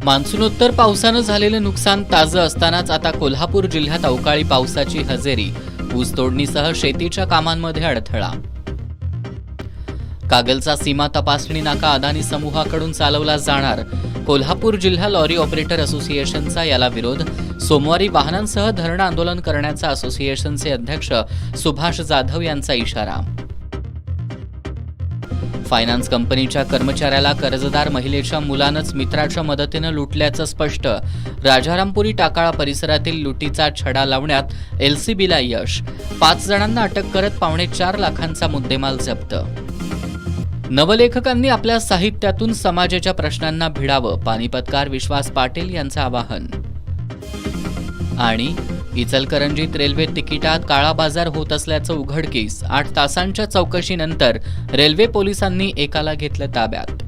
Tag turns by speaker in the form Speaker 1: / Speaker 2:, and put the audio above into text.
Speaker 1: मान्सूनोत्तर पावसानं झालेलं नुकसान ताजं असतानाच आता कोल्हापूर जिल्ह्यात अवकाळी पावसाची हजेरी, ऊसतोडणीसह शेतीच्या कामांमध्ये अडथळा. कागलचा सीमा तपासणी नाका अदानी समूहाकडून चालवला जाणार. कोल्हापूर जिल्हा लॉरी ऑपरेटर असोसिएशनचा याला विरोध. सोमवारी वाहनांसह धरणं आंदोलन करण्याचा असोसिएशनचे अध्यक्ष सुभाष जाधव यांचा इशारा. फायनान्स कंपनीच्या कर्मचाऱ्याला कर्जदार महिलेच्या मुलानंच मित्राच्या मदतीनं लुटल्याचं स्पष्ट. राजारामपुरी टाकाळा परिसरातील लुटीचा छडा लावण्यात एलसीबीला यश. 5 जणांना अटक करत 4.25 लाखांचा मुद्देमाल जप्त. नवलेखकांनी आपल्या साहित्यातून समाजाच्या प्रश्नांना भिडावं, पानिपतकार विश्वास पाटील यांचं आवाहन. आणि इचलकरंजीत रेल्वे तिकिटात काळाबाजार होत असल्याचं उघडकीस. 8 तासांच्या चौकशीनंतर रेल्वे पोलिसांनी एकाला घेतलं ताब्यात.